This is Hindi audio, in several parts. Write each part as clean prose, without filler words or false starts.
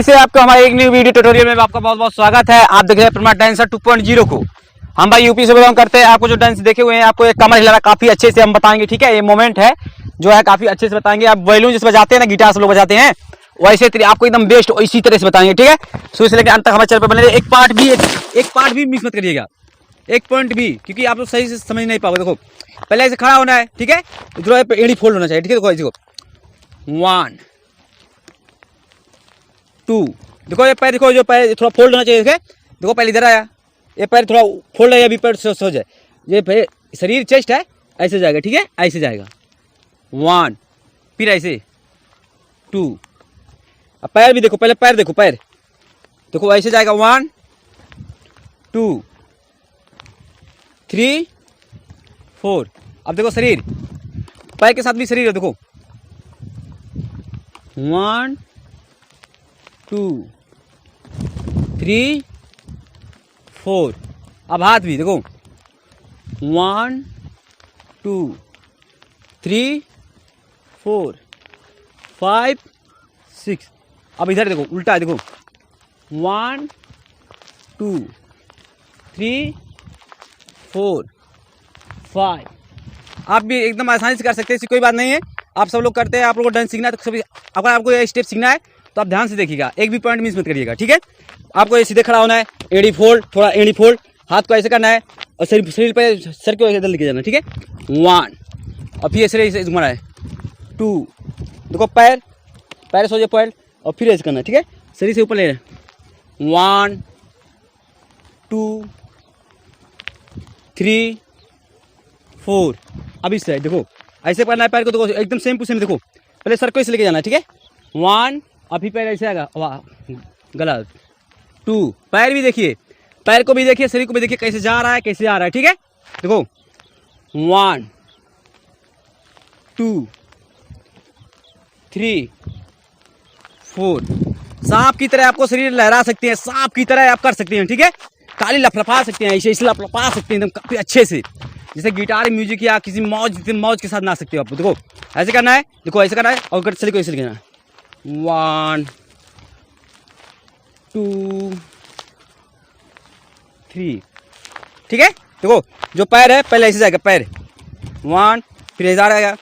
कैसे आपको हमारे एक न्यू वीडियो ट्यूटोरियल में आपका बहुत बहुत स्वागत है। आप देख रहे हैं परमानेंट डांसर 2.0 को। हम भाई यूपी से बिलोंग करते हैं। आपको जो डांस देखे हुए हैं, आपको एक कमर हिलाना काफी अच्छे से हम बताएंगे, ठीक है। ये मोमेंट है जो है काफी अच्छे से बताएंगे। आप वायलिन जिस बजाते हैं ना, गिटार से लोग बजाते हैं, वैसे आपको एकदम बेस्ट इसी तरह से बताएंगे, ठीक है। शुरू से लेकर अंत तक हमारे चैनल पर बने रहिए। एक पार्ट भी मिस मत करिएगा, एक पॉइंट भी, क्योंकि आप लोग सही से समझ नहीं पाओगे। देखो पहले ऐसे खड़ा होना है, ठीक है। इधर एड़ी फोल्ड होना चाहिए, ठीक है। देखो 1 2, देखो ये पैर, देखो जो पैर थोड़ा फोल्ड होना चाहिए, देखो पहले इधर आया, ये पैर थोड़ा फोल्ड है, अभी पैर सो जाए, ये पैर शरीर चेस्ट है, ऐसे जाएगा, ठीक है, ऐसे जाएगा 1, फिर ऐसे 2। अब पैर भी देखो, पहले पैर देखो, पैर देखो ऐसे जाएगा 1 2 3 4। अब देखो शरीर, पैर के साथ भी शरीर है, देखो 1 2 3 4। अब हाथ भी देखो 1 2 3 4 5 6। अब इधर देखो उल्टा है, देखो 1 2 3 4 5। आप भी एकदम आसानी से कर सकते हैं, ऐसी कोई बात नहीं है। आप सब लोग करते हैं, आप लोगों को डांस सीखना है तो सभी, अगर आपको ये स्टेप सीखना है तो आप ध्यान से देखिएगा, एक भी पॉइंट मिस मत करिएगा, ठीक है। आपको ये सीधे खड़ा होना है, एड़ी फोल्ड, थोड़ा एड़ी फोल्ड, हाथ को ऐसे करना है और शरीर पे सर को ऐसे लेके जाना, ठीक है। 1 और फिर ऐसे घुमाना है 2। देखो पैर सो जाए पैर, और फिर ऐसे करना है, ठीक है। शरीर से ऊपर ले 1 2 3 4। अब इस साइड देखो ऐसे करना है पैर को, देखो एकदम सेम टू सेम। देखो पहले सर को ऐसे लेके जाना है, ठीक है। 1, अभी पैर ऐसे आएगा, वाह गलत। 2, पैर भी देखिए, पैर को भी देखिए, शरीर को भी देखिए, कैसे जा रहा है, कैसे आ रहा है, ठीक है। देखो 1 2 3 4। सांप की तरह आपको शरीर लहरा सकते हैं, सांप की तरह आप कर सकते हैं, ठीक है। ताली लफलफा सकते हैं, ऐसे लफलफा सकते हैं एकदम काफी अच्छे से, जैसे गिटार म्यूजिक या किसी मौज के साथ ना सकते हो आप। देखो ऐसे करना है, देखो ऐसे करना है, और शरीर को ऐसे लेना है 1 2 3, ठीक है। देखो जो पैर है पहले ऐसे जाएगा, पैर 1, फिर इधर आएगा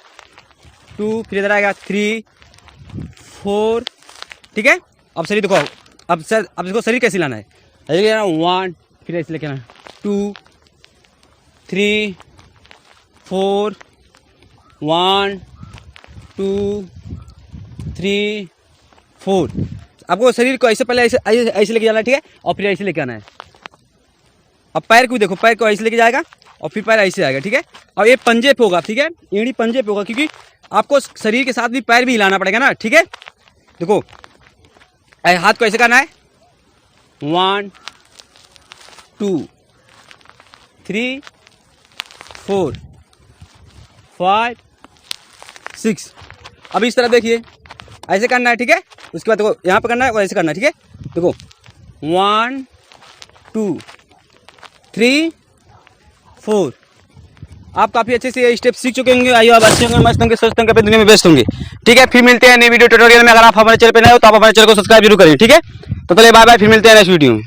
2, फिर इधर आएगा 3 4, ठीक है। अब शरीर देखो, अब देखो शरीर कैसे लाना है, ऐसे लेना 1, फिर ऐसे लेके आना 2 3 4 1 2 3 4। आपको शरीर को ऐसे पहले ऐसे लेके जाना है, ठीक है, और फिर ऐसे लेके आना है। अब पैर को देखो, पैर को ऐसे लेके जाएगा और फिर पैर ऐसे आएगा, ठीक है। और ये पंजे पे होगा, ठीक है, एड़ी पंजे पे होगा, क्योंकि आपको शरीर के साथ भी पैर भी हिलाना पड़ेगा ना, ठीक है। देखो हाथ को ऐसे करना है 1 2 3 4 5 6। अब इस तरह देखिए, ऐसे करना है, ठीक है। उसके बाद देखो यहाँ पे करना है और ऐसे करना है, ठीक है। देखो 1 2 3 4। आप काफी अच्छे से ये स्टेप सीख चुके होंगे। आइए आप अच्छे होंगे, मस्त होंगे, स्वस्थ होंगे, अपनी दुनिया में बेस्ट होंगे, ठीक है। फिर मिलते हैं नई वीडियो ट्यूटोरियल में। अगर आप हमारे चैनल पे नए हो तो आप हमारे चैनल को सब्सक्राइब जरूर करें, ठीक है। तो चलिए बाय बाय, फिर मिलते हैं नेक्स्ट वीडियो में।